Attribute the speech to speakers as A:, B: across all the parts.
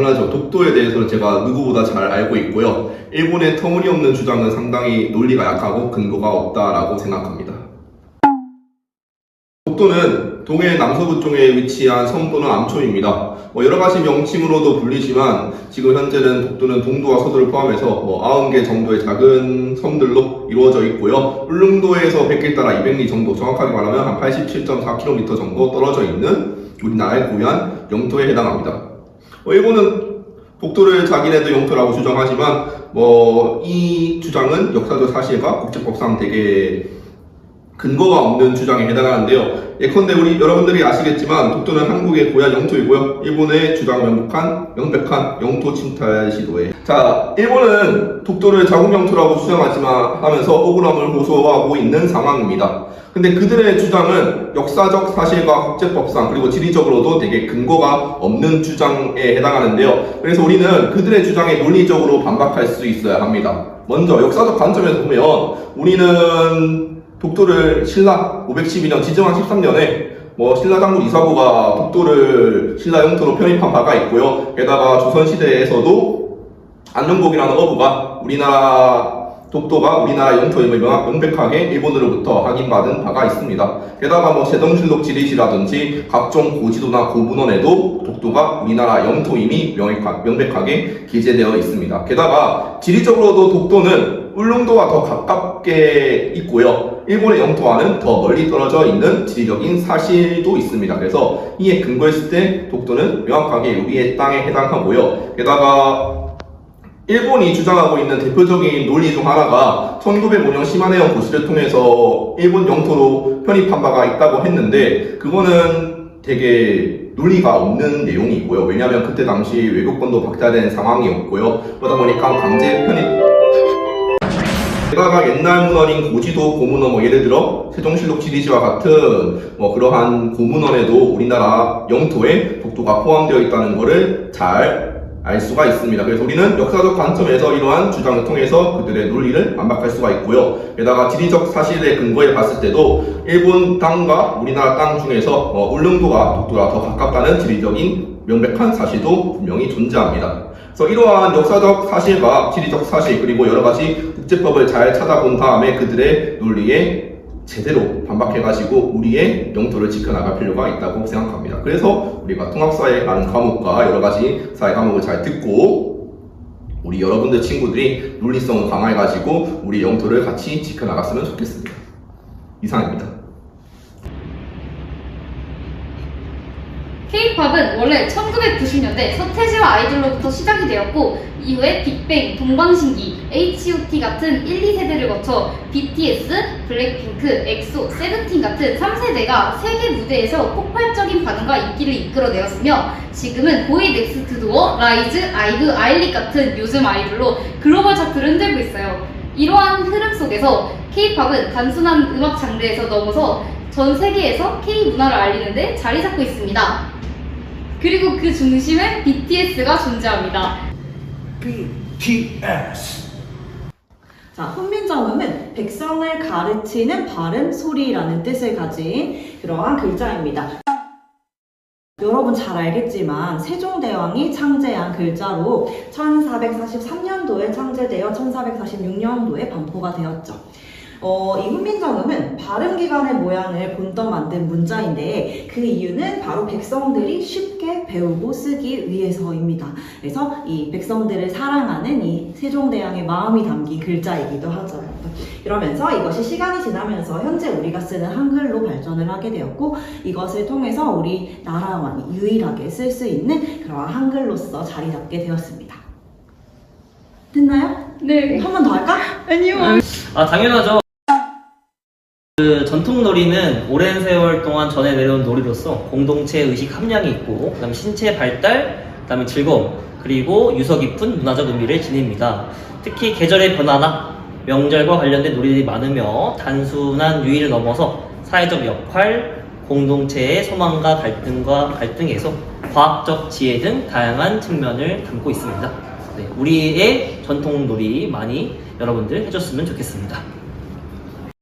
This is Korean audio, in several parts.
A: 당연하죠. 독도에 대해서는 제가 누구보다 잘 알고 있고요. 일본의 터무니없는 주장은 상당히 논리가 약하고 근거가 없다라고 생각합니다. 독도는 동해 남서부 쪽에 위치한 섬 또는 암초입니다. 여러가지 명칭으로도 불리지만 지금 현재는 독도는 동도와 서도를 포함해서 90개 정도의 작은 섬들로 이루어져 있고요. 울릉도에서 100길 따라 200리 정도, 정확하게 말하면 한 87.4km 정도 떨어져 있는 우리나라의 고유한 영토에 해당합니다. 일본은 독도를 자기네들 영토라고 주장하지만 이 주장은 역사적 사실과 국제법상 되게 근거가 없는 주장에 해당하는데요. 예컨대 여러분들이 아시겠지만 독도는 한국의 고유한 영토이고요. 일본의 주장 명백한 영토 침탈 시도에. 자, 일본은 독도를 자국 영토라고 주장하지만 하면서 억울함을 호소하고 있는 상황입니다. 근데 그들의 주장은 역사적 사실과 국제법상 그리고 지리적으로도 되게 근거가 없는 주장에 해당하는데요. 그래서 우리는 그들의 주장에 논리적으로 반박할 수 있어야 합니다. 먼저 역사적 관점에서 보면 우리는 독도를 신라 512년 지정한 13년에 신라 장군 이사고가 독도를 신라 영토로 편입한 바가 있고요. 게다가 조선시대에서도 안녕복이라는 어부가 독도가 우리나라 영토임을 명백하게 일본으로부터 확인받은 바가 있습니다. 게다가 세종실록 지리시라든지 각종 고지도나 고문헌에도 독도가 우리나라 영토임이 명백하게 기재되어 있습니다. 게다가 지리적으로도 독도는 울릉도와 더 가깝게 있고요. 일본의 영토와는 더 멀리 떨어져 있는 지리적인 사실도 있습니다. 그래서 이에 근거했을 때 독도는 명확하게 우리의 땅에 해당하고요. 게다가 일본이 주장하고 있는 대표적인 논리 중 하나가 1905년 시마네현 고시를 통해서 일본 영토로 편입한 바가 있다고 했는데 그거는 되게 논리가 없는 내용이고요. 왜냐하면 그때 당시 외교권도 박탈된 상황이었고요. 그러다 보니까 강제 편입 게다가 옛날 문헌인 고지도 고문헌 예를 들어 세종실록 지리시와 같은 그러한 고문헌에도 우리나라 영토에 독도가 포함되어 있다는 것을 잘 알 수가 있습니다. 그래서 우리는 역사적 관점에서 이러한 주장을 통해서 그들의 논리를 반박할 수가 있고요. 게다가 지리적 사실에 근거해 봤을 때도 일본 땅과 우리나라 땅 중에서 울릉도가 독도와 더 가깝다는 지리적인 명백한 사실도 분명히 존재합니다. 그래서 이러한 역사적 사실과 지리적 사실 그리고 여러가지 국제법을 잘 찾아본 다음에 그들의 논리에 제대로 반박해가지고 우리의 영토를 지켜나갈 필요가 있다고 생각합니다. 그래서 우리가 통합사회라는 과목과 여러가지 사회 과목을 잘 듣고 우리 여러분들 친구들이 논리성을 강화해가지고 우리 영토를 같이 지켜나갔으면 좋겠습니다. 이상입니다.
B: K-팝은 원래 1990년대 서태지와 아이돌로부터 시작이 되었고 이후에 빅뱅, 동방신기, H.O.T 같은 1, 2세대를 거쳐 BTS, 블랙핑크, 엑소, 세븐틴 같은 3세대가 세계 무대에서 폭발적인 반응과 인기를 이끌어내었으며 지금은 보이 넥스트 두어, 라이즈, 아이브, 아일릿 같은 요즘 아이돌로 글로벌 차트를 흔들고 있어요. 이러한 흐름 속에서 K-팝은 단순한 음악 장르에서 넘어서 전 세계에서 K-문화를 알리는 데 자리 잡고 있습니다. 그리고 그 중심에 BTS가 존재합니다.
C: BTS.
D: 자, 훈민정음은 백성을 가르치는 발음, 소리라는 뜻을 가진 그러한 글자입니다. 여러분 잘 알겠지만 세종대왕이 창제한 글자로 1443년도에 창제되어 1446년도에 반포가 되었죠. 이 훈민정음은 발음기관의 모양을 본떠 만든 문자인데 그 이유는 바로 백성들이 쉽게 배우고 쓰기 위해서입니다. 그래서 이 백성들을 사랑하는 이 세종대왕의 마음이 담긴 글자이기도 하죠. 이러면서 이것이 시간이 지나면서 현재 우리가 쓰는 한글로 발전을 하게 되었고 이것을 통해서 우리나라만이 유일하게 쓸 수 있는 그러한 한글로서 자리 잡게 되었습니다. 됐나요?
B: 네.
D: 한 번 더 할까?
B: 아니요.
E: 당연하죠. 그 전통 놀이는 오랜 세월 동안 전해 내려온 놀이로서 공동체 의식 함량이 있고 그다음에 신체 발달, 그다음에 즐거움, 그리고 유서 깊은 문화적 의미를 지닙니다. 특히 계절의 변화나 명절과 관련된 놀이들이 많으며 단순한 유의를 넘어서 사회적 역할, 공동체의 소망과 갈등에서 과학적 지혜 등 다양한 측면을 담고 있습니다. 네, 우리의 전통 놀이 많이 여러분들 해줬으면 좋겠습니다.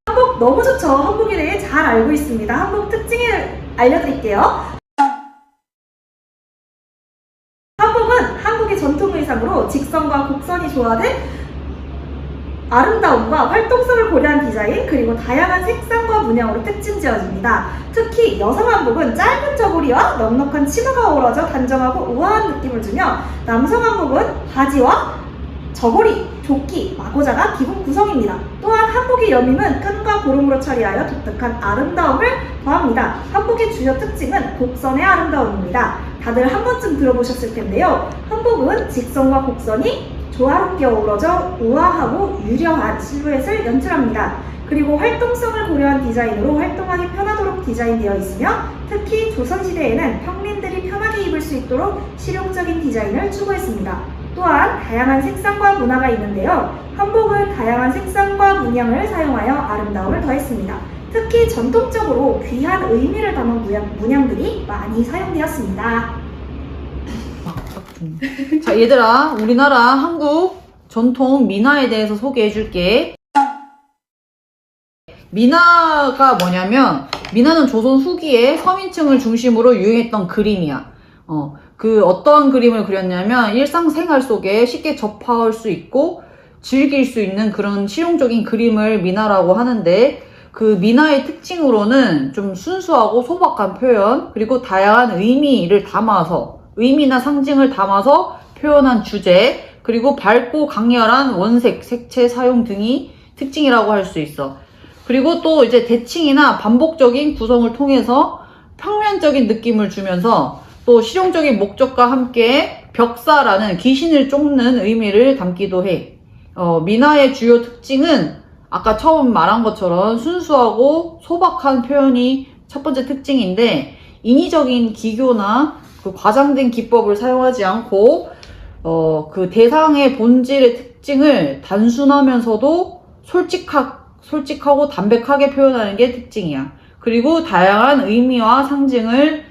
F: 한복 너무 좋죠. 한복에 대해 잘 알고 있습니다. 한복 특징을 알려드릴게요. 한복은 직선과 곡선이 조화된 아름다움과 활동성을 고려한 디자인, 그리고 다양한 색상과 문양으로 특징 지어집니다. 특히 여성 한복은 짧은 저고리와 넉넉한 치마가 어우러져 단정하고 우아한 느낌을 주며, 남성 한복은 바지와 저고리, 조끼, 마고자가 기본 구성입니다. 또한 한복의 여밈은 끈과 고름으로 처리하여 독특한 아름다움을 더합니다. 한복의 주요 특징은 곡선의 아름다움입니다. 다들 한 번쯤 들어보셨을 텐데요. 한복은 직선과 곡선이 조화롭게 어우러져 우아하고 유려한 실루엣을 연출합니다. 그리고 활동성을 고려한 디자인으로 활동하기 편하도록 디자인되어 있으며, 특히 조선시대에는 평민들이 편하게 입을 수 있도록 실용적인 디자인을 추구했습니다. 또한 다양한 색상과 문화가 있는데요. 한복은 다양한 색상과 문양을 사용하여 아름다움을 더했습니다. 특히 전통적으로 귀한 의미를 담은 문양들이 많이 사용되었습니다.
C: 자, 얘들아, 우리나라 한국 전통 미나에 대해서 소개해 줄게. 미나가 뭐냐면, 미나는 조선 후기에 서민층을 중심으로 유행했던 그림이야. 어떤 그림을 그렸냐면, 일상생활 속에 쉽게 접할 수 있고 즐길 수 있는 그런 실용적인 그림을 미나라고 하는데, 그 미나의 특징으로는 좀 순수하고 소박한 표현, 그리고 다양한 의미나 상징을 담아서 표현한 주제, 그리고 밝고 강렬한 원색, 색채 사용 등이 특징이라고 할 수 있어. 그리고 또 이제 대칭이나 반복적인 구성을 통해서 평면적인 느낌을 주면서 또 실용적인 목적과 함께 벽사라는 귀신을 쫓는 의미를 담기도 해. 미나의 주요 특징은 아까 처음 말한 것처럼 순수하고 소박한 표현이 첫 번째 특징인데, 인위적인 기교나 그 과장된 기법을 사용하지 않고 그 대상의 본질의 특징을 단순하면서도 솔직하고 담백하게 표현하는 게 특징이야. 그리고 다양한 의미와 상징을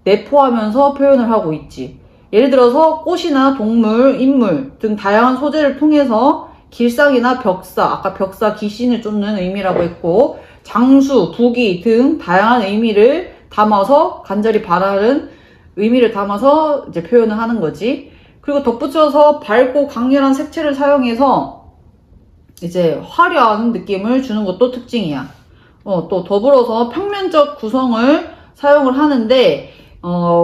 C: 내포하면서 표현을 하고 있지. 예를 들어서 꽃이나 동물, 인물 등 다양한 소재를 통해서 길상이나 벽사, 아까 벽사 귀신을 쫓는 의미라고 했고, 장수, 부귀 등 다양한 의미를 담아서 간절히 바라는 의미를 담아서 이제 표현을 하는 거지. 그리고 덧붙여서 밝고 강렬한 색채를 사용해서 이제 화려한 느낌을 주는 것도 특징이야. 또 더불어서 평면적 구성을 사용을 하는데,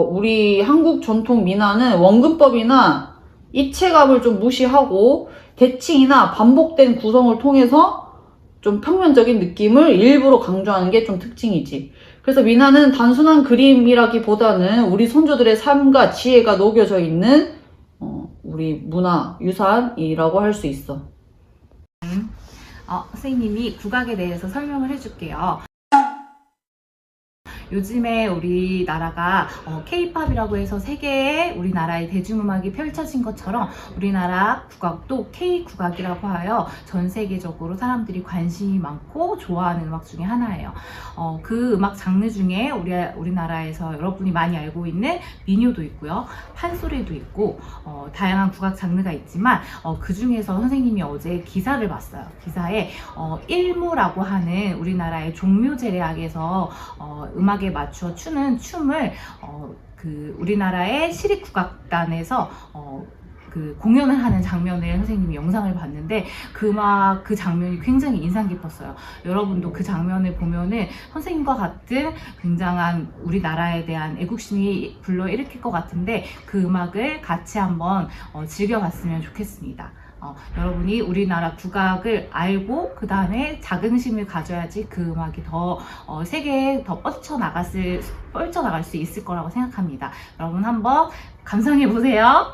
C: 우리 한국 전통 미나는 원근법이나 입체감을 좀 무시하고 대칭이나 반복된 구성을 통해서 좀 평면적인 느낌을 일부러 강조하는 게 좀 특징이지. 그래서 미나는 단순한 그림이라기보다는 우리 선조들의 삶과 지혜가 녹여져 있는 우리 문화 유산이라고 할 수 있어.
G: 선생님이 국악에 대해서 설명을 해줄게요. 요즘에 우리나라가 K-팝이라고 해서 세계에 우리나라의 대중음악이 펼쳐진 것처럼 우리나라 국악도 K-국악이라고 하여 전 세계적으로 사람들이 관심이 많고 좋아하는 음악 중에 하나예요. 그 음악 장르 중에 우리나라에서 여러분이 많이 알고 있는 민요도 있고요, 판소리도 있고 다양한 국악 장르가 있지만 그 중에서 선생님이 어제 기사를 봤어요. 기사에 일무라고 하는 우리나라의 종묘제례악에서 음악에 맞춰 추는 춤을 우리나라의 시립국악단에서 그 공연을 하는 장면을 선생님이 영상을 봤는데 그 장면이 굉장히 인상 깊었어요. 여러분도 그 장면을 보면은 선생님과 같은 굉장한 우리나라에 대한 애국심이 불러일으킬 것 같은데 그 음악을 같이 한번 즐겨봤으면 좋겠습니다. 여러분이 우리나라 국악을 알고 그 다음에 자긍심을 가져야지 그 음악이 더 세계에 더 뻗쳐나갈 수 있을 거라고 생각합니다. 여러분 한번 감상해 보세요.